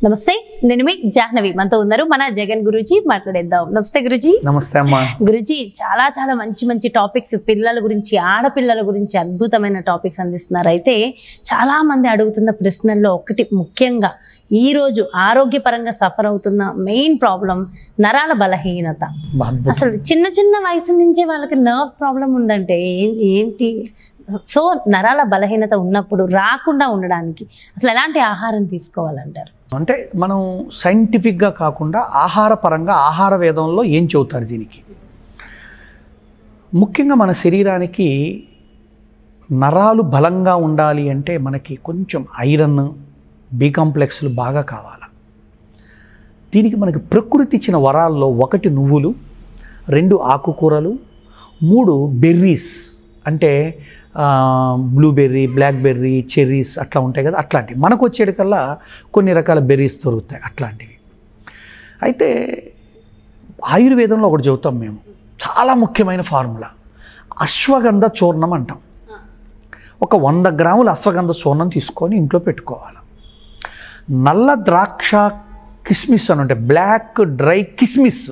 నమస్తే, నేను మీ జాహ్నవి. మనతో ఉన్నారు మన జగన్ గురూజీ. మాట్లాడేద్దాం. నమస్తే గురూజీ. నమస్తే అమ్మా. గురూజీ, చాలా చాలా మంచి టాపిక్స్ పిల్లల గురించి, ఆడపిల్లల గురించి అద్భుతమైన టాపిక్స్ అందిస్తున్నారు. అయితే చాలా మంది అడుగుతున్న ప్రశ్నల్లో ఒకటి, ముఖ్యంగా ఈ రోజు ఆరోగ్యపరంగా సఫర్ అవుతున్న మెయిన్ ప్రాబ్లం నరాల బలహీనత. అసలు చిన్న వయసు నుంచే వాళ్ళకి నర్వ్స్ ప్రాబ్లం ఉందంటే ఏంటి? సో నరాల బలహీనత ఉన్నప్పుడు రాకుండా ఉండడానికి అసలు ఎలాంటి ఆహారం తీసుకోవాలంటారు? అంటే మనం సైంటిఫిక్గా కాకుండా ఆహారపరంగా ఆహార వేదంలో ఏం చెబుతారు దీనికి? ముఖ్యంగా మన శరీరానికి నరాలు బలంగా ఉండాలి అంటే మనకి కొంచెం ఐరన్, బి కాంప్లెక్స్లు బాగా కావాలి. దీనికి మనకి ప్రకృతి ఇచ్చిన వరాల్లో 1 నువ్వులు, 2 ఆకుకూరలు, 3 బెర్రీస్ అంటే బ్లూబెర్రీ, బ్లాక్బెర్రీ, చెర్రీస్ అట్లా ఉంటాయి కదా, అట్లాంటివి. మనకు వచ్చేటికల్లా కొన్ని రకాల బెర్రీస్ దొరుకుతాయి అట్లాంటివి. అయితే ఆయుర్వేదంలో ఒకటి చెబుతాం మేము, చాలా ముఖ్యమైన ఫార్ములా, అశ్వగంధ చూర్ణం అంటాం. ఒక 100 గ్రాముల అశ్వగంధ చూర్ణం తీసుకొని ఇంట్లో పెట్టుకోవాలి. నల్ల ద్రాక్ష కిస్మిస్ అని ఉంటాయి, బ్లాక్ డ్రై కిస్మిస్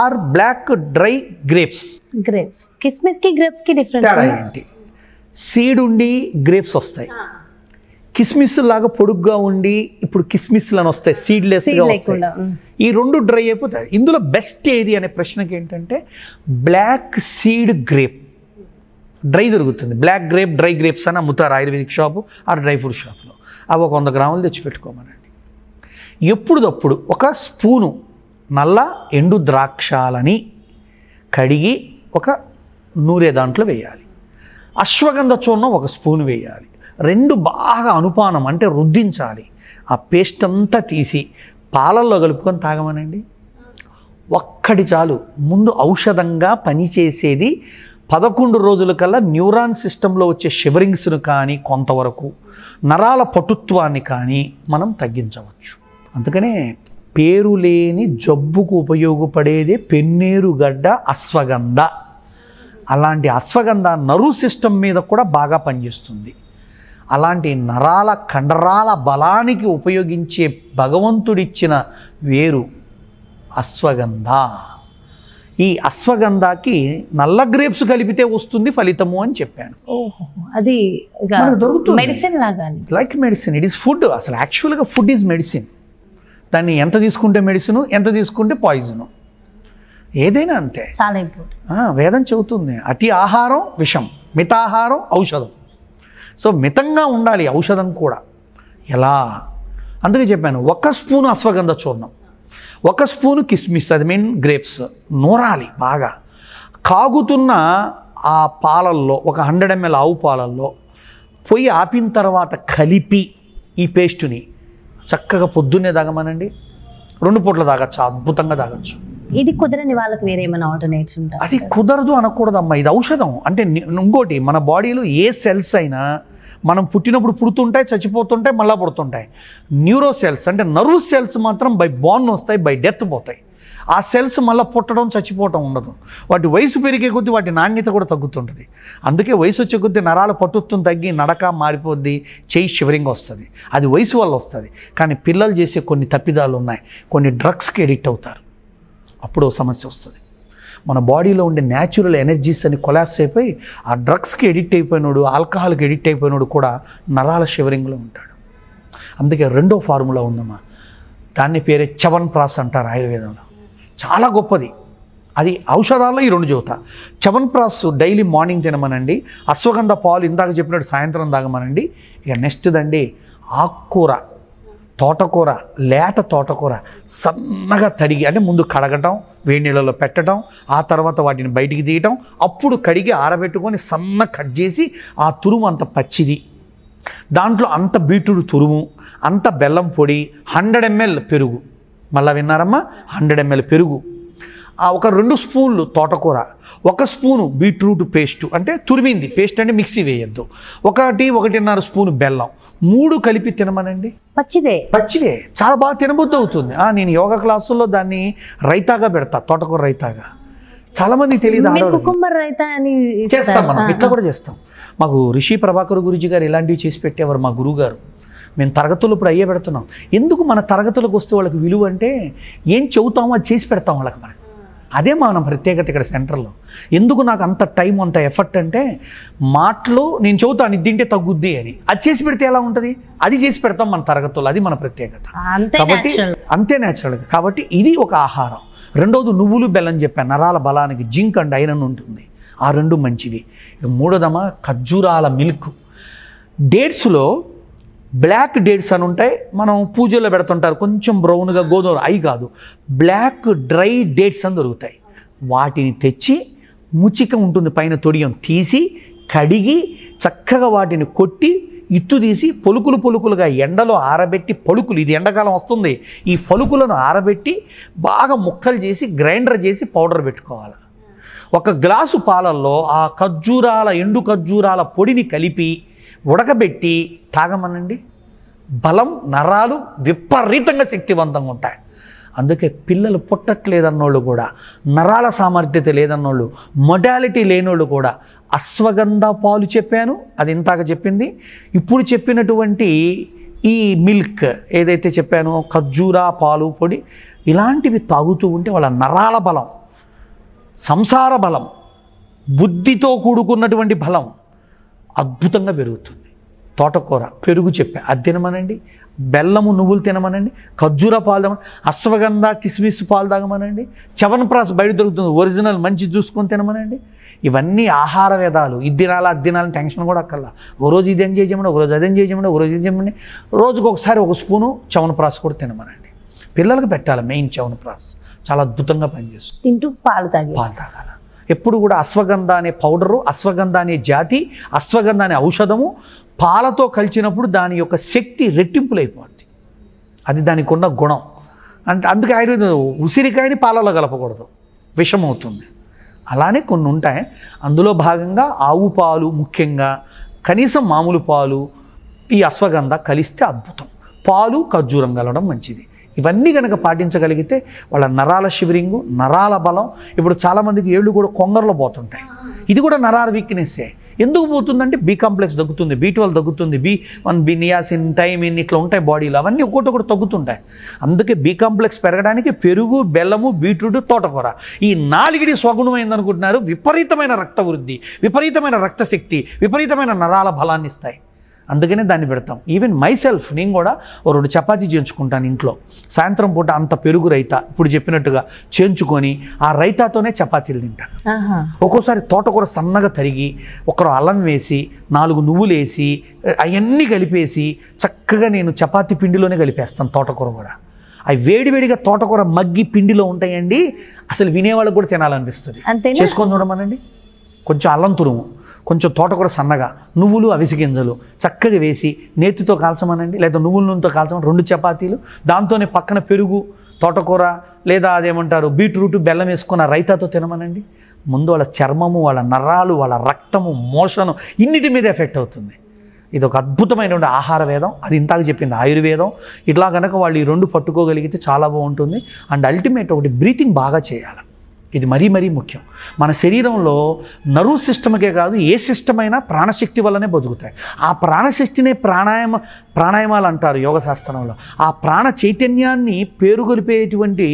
ఆర్ బ్లాక్ డ్రై గ్రేప్స్. కిస్మిస్కి గ్రేప్స్కి డిఫరెన్స్ ఏంటి? సీడ్ ఉండి గ్రేప్స్ వస్తాయి, కిస్మిస్ లాగా పొడుగ్గా ఉండి ఇప్పుడు కిస్మిస్లు అని వస్తాయి, సీడ్లెస్గా వస్తాయి. ఈ 2 డ్రై అయిపోతాయి. ఇందులో బెస్ట్ ఏది అనే ప్రశ్నకి ఏంటంటే బ్లాక్ సీడ్ గ్రేప్ డ్రై దొరుకుతుంది. బ్లాక్ గ్రేప్, డ్రై గ్రేప్స్ అని అమ్ముతారు ayurvedic shop or dry fruit షాప్లో. అవి ఒక 100 గ్రాములు తెచ్చిపెట్టుకోమనండి. ఎప్పుడుదప్పుడు 1 స్పూను నల్ల ఎండు ద్రాక్షాలని కడిగి ఒక నూరే దాంట్లో వేయాలి. అశ్వగంధ చూర్ణం 1 స్పూన్ వేయాలి. 2 బాగా అనుపానం అంటే రుద్దించాలి. ఆ పేస్ట్ అంతా తీసి పాలల్లో కలుపుకొని తాగమనండి. ఒక్కటి చాలు. ముందు ఔషధంగా పనిచేసేది 11 రోజుల కల్లా న్యూరాన్ సిస్టంలో వచ్చే షివరింగ్స్ను కానీ కొంతవరకు నరాల పటుత్వాన్ని కానీ మనం తగ్గించవచ్చు. అందుకనే పేరు లేని జబ్బుకు ఉపయోగపడేదే పెన్నేరుగడ్డ అశ్వగంధ. అలాంటి అశ్వగంధ నరు సిస్టమ్ మీద కూడా బాగా పనిచేస్తుంది. అలాంటి నరాల కండరాల బలానికి ఉపయోగించే భగవంతుడిచ్చిన వేరు అశ్వగంధ. ఈ అశ్వగంధకి నల్ల గ్రేప్స్ కలిపితే వస్తుంది ఫలితము అని చెప్పాను. అది దొరుకుతుంది మెడిసిన్ లాగా, like medicine. It is food. అసలు యాక్చువల్గా ఫుడ్ ఈజ్ మెడిసిన్. దాన్ని ఎంత తీసుకుంటే మెడిసిన్, ఎంత తీసుకుంటే పాయిజను, ఏదైనా అంతే. చాలా ఇంపార్టెంట్. వేదం చెబుతుంది, అతి ఆహారం విషం, మితాహారం ఔషధం. సో మితంగా ఉండాలి ఔషధం కూడా. ఎలా? అందుకే చెప్పాను, 1 స్పూను అశ్వగంధ చూర్ణం, 1 స్పూను కిస్మిస్, అది మీన్ గ్రేప్స్, నూరాలి బాగా. కాగుతున్న ఆ పాలల్లో, ఒక 100 ml ఆవు పాలల్లో పొయ్యి ఆపిన తర్వాత కలిపి ఈ పేస్టుని చక్కగా పొద్దున్నే తాగమనండి. 2 పూట్ల తాగచ్చు, అద్భుతంగా తాగొచ్చు. ఇది కుదరని వాళ్ళకి వేరే ఏమైనా ఆల్టర్నేట్స్ ఉంటాయి? అది కుదరదు అనకూడదమ్మా, ఇది ఔషధం. అంటే ఇంకోటి, మన బాడీలో ఏ సెల్స్ అయినా మనం పుట్టినప్పుడు పుడుతుంటాయి, చచ్చిపోతుంటాయి, మళ్ళీ పుడుతుంటాయి. న్యూరో సెల్స్ అంటే నర్వ్ సెల్స్ మాత్రం బై బోర్న్ వస్తాయి, బై డెత్ పోతాయి. ఆ సెల్స్ మళ్ళీ పుట్టడం, చచ్చిపోవటం ఉండదు. వాటి వయసు పెరిగే కొద్దీ వాటి నాణ్యత కూడా తగ్గుతుంటుంది. అందుకే వయసు వచ్చే కొద్దీ నరాల పట్టుత్వం తగ్గి నడక మారిపోద్ది, చెయ్యి షివరింగ్ వస్తుంది. అది వయసు వల్ల వస్తుంది. కానీ పిల్లలు చేసే కొన్ని తప్పిదాలు ఉన్నాయి. కొన్ని డ్రగ్స్కి ఎడిక్ట్ అవుతారు, అప్పుడు సమస్య వస్తుంది. మన బాడీలో ఉండే న్యాచురల్ ఎనర్జీస్ అని కొలాప్స్ అయిపోయి ఆ డ్రగ్స్కి ఎడిక్ట్ అయిపోయినాడు, ఆల్కహాల్కి ఎడిక్ట్ అయిపోయినాడు కూడా నరాల షివరింగ్లో ఉంటాడు. అందుకే 2వ ఫార్ములా ఉందమ్మా, దాన్ని పేరే చ్యవన్ప్రాశ్ అంటారు ఆయుర్వేదంలో. చాలా గొప్పది అది. ఔషధాల్లో ఈ 2 చెబుతా. చ్యవన్ప్రాశ్ డైలీ మార్నింగ్ తినమనండి. అశ్వగంధ పాలు ఇందాక చెప్పినట్టు సాయంత్రం తాగమనండి. ఇక నెక్స్ట్ దండి, ఆకుకూర, తోటకూర, లేత తోటకూర సన్నగా తడిగి, అంటే ముందు కడగటం, వేడి నీళ్ళలో పెట్టడం, ఆ తర్వాత వాటిని బయటికి తీయటం, అప్పుడు కడిగి ఆరబెట్టుకొని సన్న కట్ చేసి ఆ తురుము అంత పచ్చిది, దాంట్లో అంత బీట్రూట్ తురుము, అంత బెల్లం పొడి, 100 ml పెరుగు, మళ్ళీ విన్నారమ్మా, 100 ml పెరుగు, ఒక 2 స్పూన్లు తోటకూర, 1 స్పూను బీట్రూట్ పేస్టు, అంటే తురిమింది పేస్ట్, అంటే మిక్సీ వేయద్దు, 1-1.5 స్పూను బెల్లం, 3 కలిపి తినమనండి. పచ్చిదే చాలా బాగా తినబుద్ధి అవుతుంది. నేను యోగా క్లాసుల్లో దాన్ని రైతాగా పెడతా, తోటకూర రైతాగా. చాలా మందికి తెలియదు. చేస్తాం మనం, ఇట్లా కూడా చేస్తాం. మాకు రిషి ప్రభాకర్ గురుజీ గారు ఇలాంటివి చేసి పెట్టేవారు మా గురువు గారు. మేము తరగతులు ఇప్పుడు అయ్యే పెడుతున్నాం. ఎందుకు మన తరగతులకు వస్తే వాళ్ళకి విలువ అంటే ఏం చెబుతామో అది చేసి పెడతాం వాళ్ళకి. మనం అదే మన ప్రత్యేకత ఇక్కడ సెంటర్లో. ఎందుకు నాకు అంత టైం అంత ఎఫర్ట్ అంటే మాటలు నేను చెబుతాను ఇది తింటే తగ్గుద్ది అని, అది చేసి పెడితే ఎలా ఉంటుంది, అది చేసి పెడతాం మన తరగతుల్లో. అది మన ప్రత్యేకత. కాబట్టి అంతే న్యాచురల్గా. కాబట్టి ఇది ఒక ఆహారం. రెండవది నువ్వులు బెల్లం చెప్పాను, నరాల బలానికి జింక్ అండ్ ఐరన్ ఉంటుంది, ఆ రెండు మంచివి. మూడోదమ ఖర్జూరాల మిల్క్. డేట్స్లో బ్లాక్ డేట్స్ అని ఉంటాయి, మనం పూజల్లో పెడుతుంటారు, కొంచెం బ్రౌన్గా గోధుమ, అవి కాదు, బ్లాక్ డ్రై డేట్స్ అని దొరుకుతాయి. వాటిని తెచ్చి ముచిక ఉంటుంది పైన తొడియం తీసి కడిగి చక్కగా వాటిని కొట్టి ఇత్తు తీసి పొలుకులు పొలుకులుగా ఎండలో ఆరబెట్టి, పలుకులు ఇది ఎండాకాలం వస్తుంది, ఈ పలుకులను ఆరబెట్టి బాగా ముక్కలు చేసి గ్రైండర్ చేసి పౌడర్ పెట్టుకోవాలి. ఒక గ్లాసు పాలల్లో ఆ ఖర్జూరాల ఎండు ఖర్జూరాల పొడిని కలిపి ఉడకబెట్టి తాగమనండి. బలం, నరాలు విపరీతంగా శక్తివంతంగా ఉంటాయి. అందుకే పిల్లలు పుట్టట్లేదన్నోళ్ళు కూడా, నరాల సామర్థ్యత లేదన్నోళ్ళు, మొడాలిటీ లేనోళ్ళు కూడా అశ్వగంధ పాలు చెప్పాను, అది ఇంతాక చెప్పింది. ఇప్పుడు చెప్పినటువంటి ఈ మిల్క్ ఏదైతే చెప్పానో, ఖర్జూరా పాలు పొడి, ఇలాంటివి తాగుతూ ఉంటే వాళ్ళ నరాల బలం, సంసార బలం, బుద్ధితో కూడుకున్నటువంటి బలం అద్భుతంగా పెరుగుతుంది. తోటకూర, పెరుగు చెప్పా, అది తినమనండి. బెల్లము నువ్వులు తినమనండి. ఖర్జూర పాలు తాగమని, అశ్వగంధ కిస్మిస్ పాలు తాగమనండి. చవన్ప్రాస్ బయట దొరుకుతుంది, ఒరిజినల్ మంచి చూసుకొని తినమనండి. ఇవన్నీ ఆహార వేదాలు. ఇది తినాలా అది తినాలని టెన్షన్ కూడా అక్కర్లా. ఓ రోజు ఇది ఎంజాయ్ చేయమని, ఒక రోజు అదేం చేయమని, ఒక రోజు ఇది చేయమని, రోజుకు ఒకసారి ఒక స్పూను చవన్ప్రాస్ కూడా తినమనండి. పిల్లలకు పెట్టాలి మెయిన్ చవన్ప్రాస్, చాలా అద్భుతంగా పనిచేస్తుంది. తింటూ పాలు తాగాలి. ఎప్పుడు కూడా అశ్వగంధ అనే పౌడరు, అశ్వగంధ అనే జాతి, అశ్వగంధ అనే ఔషధము పాలతో కలిసినప్పుడు దాని యొక్క శక్తి రెట్టింపులైపోద్ది. అది దానికి ఉన్న గుణం. అంటే అందుకే ఆయుర్వేదం ఉసిరికాయని పాలలో కలపకూడదు, విషమవుతుంది. అలానే కొన్ని ఉంటాయి. అందులో భాగంగా ఆవు పాలు ముఖ్యంగా, కనీసం మామూలు పాలు, ఈ అశ్వగంధ కలిస్తే అద్భుతం. పాలు ఖర్జూరం కలవడం మంచిది. ఇవన్నీ కనుక పాటించగలిగితే వాళ్ళ నరాల షివరింగు, నరాల బలం. ఇప్పుడు చాలామందికి ఏళ్ళు కూడా కొంగరలో పోతుంటాయి, ఇది కూడా నరాల వీక్నెస్సే. ఎందుకు పోతుందంటే బి కాంప్లెక్స్ తగ్గుతుంది, B12 తగ్గుతుంది, B1 బి నియాసిన్, థైమిన్ ఇట్లా ఉంటాయి బాడీలో, అవన్నీ ఒక్కొక్కటి తగ్గుతుంటాయి. అందుకే బి కాంప్లెక్స్ పెరగడానికి పెరుగు, బెల్లము, బీట్రూట్, తోటకూర, ఈ 4 స్వగుణమైంది అనుకుంటున్నారు. విపరీతమైన రక్త వృద్ధి, విపరీతమైన రక్తశక్తి, విపరీతమైన నరాల బలాన్ని ఇస్తాయి. అందుకనే దాన్ని పెడతాం. ఈవెన్ మైసెల్ఫ్, నేను కూడా ఓ 2 చపాతీ చేయించుకుంటాను ఇంట్లో. సాయంత్రం పూట అంత పెరుగు రైతా ఇప్పుడు చెప్పినట్టుగా చేయించుకొని ఆ రైతాతోనే చపాతీలు తింటాను. ఒక్కోసారి తోటకూర సన్నగా తరిగి, ఒకరు అల్లం వేసి, 4 నువ్వులు వేసి, అవన్నీ కలిపేసి చక్కగా నేను చపాతీ పిండిలోనే కలిపేస్తాను. తోటకూర కూడా అవి వేడివేడిగా తోటకూర మగ్గి పిండిలో ఉంటాయండి, అసలు వినేవాళ్ళకి కూడా తినాలనిపిస్తుంది. చేసుకొని చూడమనండి. కొంచెం అల్లం తురుము, కొంచెం తోటకూర సన్నగా, నువ్వులు, అవిసె గింజలు చక్కగా వేసి నేతితో కాల్చమనండి, లేదా నువ్వుల నూనెతో కాల్చమని 2 చపాతీలు, దాంతోనే పక్కన పెరుగు, తోటకూర, లేదా అదేమంటారు బీట్రూట్, బెల్లం వేసుకున్న రైతాతో తినమనండి. ముందు వాళ్ళ చర్మము, వాళ్ళ నరాలు, వాళ్ళ రక్తము, మోషను, ఇన్నిటి మీద ఎఫెక్ట్ అవుతుంది. ఇది ఒక అద్భుతమైనటువంటి ఆహార వేదం. అది ఇంతాక చెప్పింది ఆయుర్వేదం. ఇట్లా కనుక వాళ్ళు ఈ 2 పట్టుకోగలిగితే చాలా బాగుంటుంది. అండ్ అల్టిమేట్ ఒకటి బ్రీతింగ్ బాగా చేయాలి. ఇది మరీ మరీ ముఖ్యం. మన శరీరంలో నర్వ్ సిస్టమ్కే కాదు, ఏ సిస్టమ్ అయినా ప్రాణశక్తి వల్లనే బతుకుతాయి. ఆ ప్రాణశక్తినే ప్రాణాయామాలు అంటారు యోగ శాస్త్రంలో. ఆ ప్రాణ చైతన్యాన్ని పేరుగొలిపేటువంటి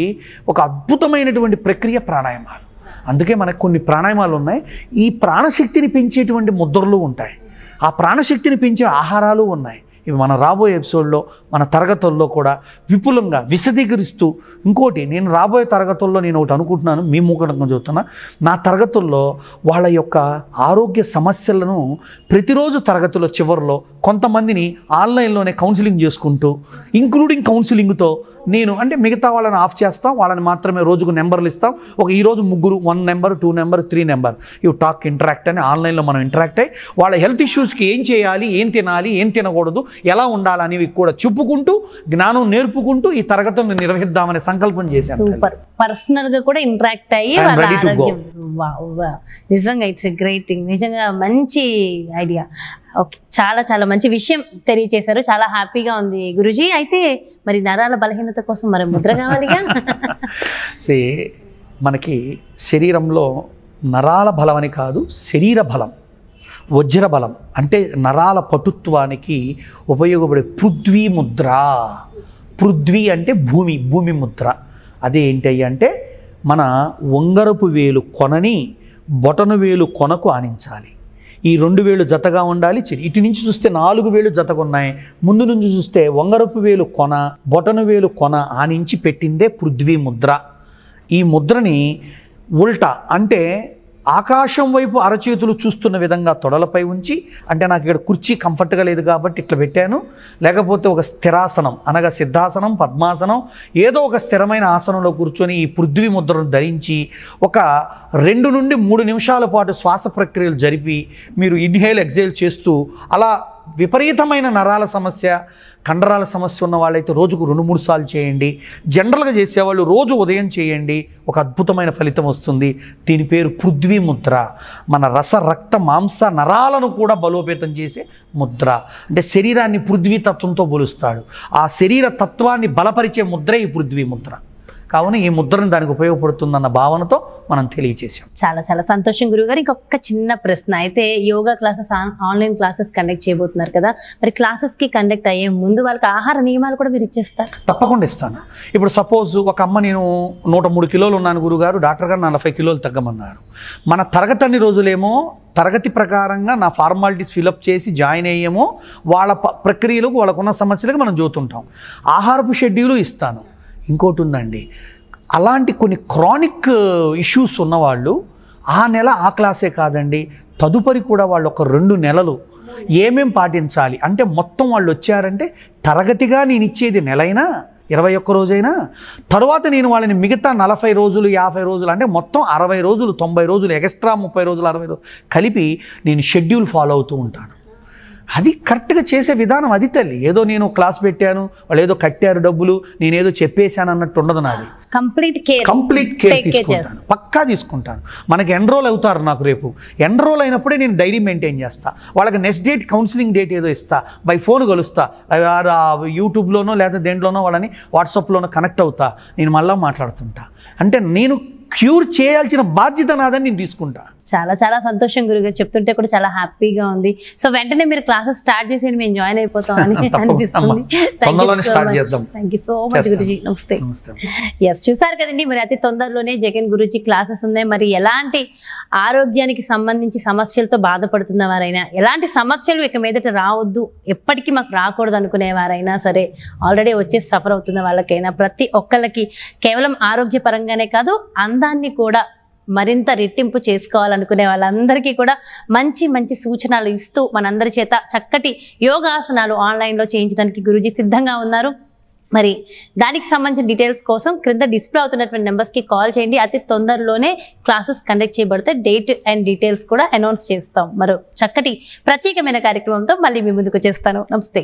ఒక అద్భుతమైనటువంటి ప్రక్రియ ప్రాణాయామాలు. అందుకే మనకు కొన్ని ప్రాణాయామాలు ఉన్నాయి. ఈ ప్రాణశక్తిని పెంచేటువంటి ముద్రలు ఉంటాయి, ఆ ప్రాణశక్తిని పెంచే ఆహారాలు ఉన్నాయి. ఇవి మన రాబోయే ఎపిసోడ్లో, మన తరగతుల్లో కూడా విపులంగా విశదీకరిస్తూ, ఇంకోటి నేను రాబోయే తరగతుల్లో నేను ఒకటి అనుకుంటున్నాను, మీ మూకటంగా చెబుతున్నా, నా తరగతుల్లో వాళ్ళ యొక్క ఆరోగ్య సమస్యలను ప్రతిరోజు తరగతుల చివరిలో కొంతమందిని ఆన్లైన్లోనే కౌన్సిలింగ్ చేసుకుంటూ, ఇంక్లూడింగ్ కౌన్సిలింగ్తో నేను అంటే మిగతా వాళ్ళని ఆఫ్ చేస్తాం, వాళ్ళని మాత్రమే రోజుకు నెంబర్లు ఇస్తాం. ఈ రోజు 3, 1 నెంబర్, 2 నెంబర్, 3 నెంబర్, ఇవి టాక్ ఇంటరాక్ట్ అని ఆన్లైన్లో మనం ఇంటరాక్ట్ అయ్యి వాళ్ళ హెల్త్ ఇష్యూస్కి ఏం చేయాలి, ఏం తినాలి, ఏం తినకూడదు, ఎలా ఉండాలనేవి కూడా చెప్పుకుంటూ, జ్ఞానం నేర్పుకుంటూ ఈ తరగతులను నిర్వహిద్దామనే సంకల్పం చేశాను. సూపర్. పర్సనల్గా కూడా ఇంటరాక్ట్ అయ్యి నిజంగా ఇట్స్ ఎ గ్రేట్ థింగ్. నిజంగా మంచి ఐడియా. ఓకే, చాలా చాలా మంచి విషయం తెలియచేశారు. చాలా హ్యాపీగా ఉంది గురుజీ. అయితే మరి నరాల బలహీనత కోసం మరి ముద్ర కావాలిగా. మనకి శరీరంలో నరాల బలం అని కాదు, శరీర బలం, వజ్రబలం అంటే నరాల పటుత్వానికి ఉపయోగపడే పృథ్వీ ముద్ర. పృథ్వీ అంటే భూమి, భూమి ముద్ర. అదే ఏంటయ్య అంటే మన ఉంగరపు వేలు కొనని బొటను వేలు కొనకు ఆనించాలి. ఈ 2 వేలు జతగా ఉండాలి. ఇటు నుంచి చూస్తే 4 వేలు జతగా ఉన్నాయి. ముందు నుంచి చూస్తే ఉంగరపు వేలు కొన బొటను వేలు కొన ఆనించి పెట్టిందే పృథ్వీ ముద్ర. ఈ ముద్రని ఉల్టా అంటే ఆకాశం వైపు అరచేతులు చూస్తున్న విధంగా తొడలపై ఉంచి, అంటే నాకు ఇక్కడ కుర్చీ కంఫర్ట్గా లేదు కాబట్టి ఇట్లా పెట్టాను, లేకపోతే ఒక స్థిరాసనం అనగా సిద్ధాసనం, పద్మాసనం, ఏదో ఒక స్థిరమైన ఆసనంలో కూర్చొని ఈ పృథ్వీ ముద్రను ధరించి ఒక 2 నుండి 3 నిమిషాల పాటు శ్వాస ప్రక్రియలు జరిపి మీరు ఇన్హేల్ ఎక్సేల్ చేస్తూ అలా విపరీతమైన నరాల సమస్య, కండరాల సమస్య ఉన్న వాళ్ళైతే రోజుకు 2-3 సార్లు చేయండి. జనరల్గా చేసేవాళ్ళు రోజు ఉదయం చేయండి, ఒక అద్భుతమైన ఫలితం వస్తుంది. దీని పేరు పృథ్వీ ముద్ర. మన రస రక్త మాంస నరాలను కూడా బలోపేతం చేసే ముద్ర. అంటే శరీరాన్ని పృథ్వీ తత్వంతో పోలుస్తాడు. ఆ శరీర తత్వాన్ని బలపరిచే ముద్ర ఈ పృథ్వీ ముద్ర. కావున ఈ ముద్రను దానికి ఉపయోగపడుతుందన్న భావనతో మనం తెలియజేసాం. చాలా చాలా సంతోషం గురువుగారు. ఇంకొక చిన్న ప్రశ్న అయితే, yoga classes online classes conduct చేయబోతున్నారు కదా, మరి క్లాసెస్కి కండక్ట్ అయ్యే ముందు వాళ్ళకి ఆహార నియమాలు కూడా మీరు ఇచ్చేస్తారు? తప్పకుండా ఇస్తాను. ఇప్పుడు సపోజ్ ఒక అమ్మ, నేను 103 కిలోలు ఉన్నాను గురుగారు, డాక్టర్ గారు 40 కిలోలు తగ్గమన్నారు. మన తరగతి అన్ని రోజులేమో తరగతి ప్రకారంగా నా ఫార్మాలిటీస్ ఫిలప్ చేసి జాయిన్ అయ్యేమో వాళ్ళ ప్రక్రియలకు వాళ్ళకున్న సమస్యలకు మనం చూస్తుంటాం. ఆహారపు షెడ్యూలు ఇస్తాను. ఇంకోటి ఉందండి, అలాంటి కొన్ని క్రానిక్ ఇష్యూస్ ఉన్నవాళ్ళు ఆ నెల ఆ క్లాసే కాదండి, తదుపరి కూడా వాళ్ళు ఒక 2 నెలలు ఏమేం పాటించాలి అంటే, మొత్తం వాళ్ళు వచ్చారంటే తరగతిగా నేను ఇచ్చేది నెలైనా 21 రోజైనా, తర్వాత నేను వాళ్ళని మిగతా 40 రోజులు 50 రోజులు అంటే మొత్తం 60 రోజులు 90 రోజులు ఎక్స్ట్రా 30 రోజులు 60 రోజులు కలిపి నేను షెడ్యూల్ ఫాలో అవుతూ ఉంటాను. అది కరెక్ట్గా చేసే విధానం అది తల్లి. ఏదో నేను క్లాస్ పెట్టాను, వాళ్ళు ఏదో కట్టారు డబ్బులు, నేనేదో చెప్పేశాను అన్నట్టు ఉండదు నాది. కంప్లీట్ కేర్ తీసుకుంటాను, పక్కా తీసుకుంటాను. మనకి ఎన్రోల్ అవుతారు, నాకు రేపు ఎన్రోల్ అయినప్పుడే నేను డైరీ మెయింటైన్ చేస్తా. వాళ్ళకి నెక్స్ట్ డేట్ కౌన్సిలింగ్ డేట్ ఏదో ఇస్తా, బై ఫోన్ కలుస్తా, యూట్యూబ్లోనో లేదా దేంట్లోనో వాళ్ళని వాట్సాప్లోనో కనెక్ట్ అవుతా, నేను మళ్ళీ మాట్లాడుతుంటా. అంటే నేను క్యూర్ చేయాల్సిన బాధ్యత నాదని నేను తీసుకుంటా. చాలా చాలా సంతోషం గురుగారు, చెప్తుంటే కూడా చాలా హ్యాపీగా ఉంది. సో వెంటనే మీరు క్లాసెస్ స్టార్ట్ చేసి మేము జాయిన్ అయిపోతాం అని అనిపిస్తుంది. Thank you so much Guruji. నమస్తే. ఎస్, చూసారు కదండి, మరి అతి తొందరలోనే జగన్ గురుజీ క్లాసెస్ ఉన్నాయి. మరి ఎలాంటి ఆరోగ్యానికి సంబంధించి సమస్యలతో బాధపడుతున్న వారైనా, ఎలాంటి సమస్యలు ఇక మీదట రావద్దు, ఎప్పటికీ మాకు రాకూడదు అనుకునేవారైనా సరే, ఆల్రెడీ వచ్చేసి సఫర్ అవుతున్న వాళ్ళకైనా, ప్రతి ఒక్కళ్ళకి కేవలం ఆరోగ్యపరంగానే కాదు, అందాన్ని కూడా మరింత రెట్టింపు చేసుకోవాలనుకునే వాళ్ళందరికీ కూడా మంచి మంచి సూచనలు ఇస్తూ మనందరి చేత చక్కటి యోగాసనాలు ఆన్లైన్లో చేయించడానికి గురూజీ సిద్ధంగా ఉన్నారు. మరి దానికి సంబంధించిన డీటెయిల్స్ కోసం క్రింద డిస్ప్లే అవుతున్నటువంటి నెంబర్స్కి కాల్ చేయండి. అతి తొందరలోనే క్లాసెస్ కండక్ట్ చేయబడితే డేట్ అండ్ డీటెయిల్స్ కూడా అనౌన్స్ చేస్తాం. మరో చక్కటి ప్రత్యేకమైన కార్యక్రమంతో మళ్ళీ మీ ముందుకు వచ్చేస్తాను. నమస్తే.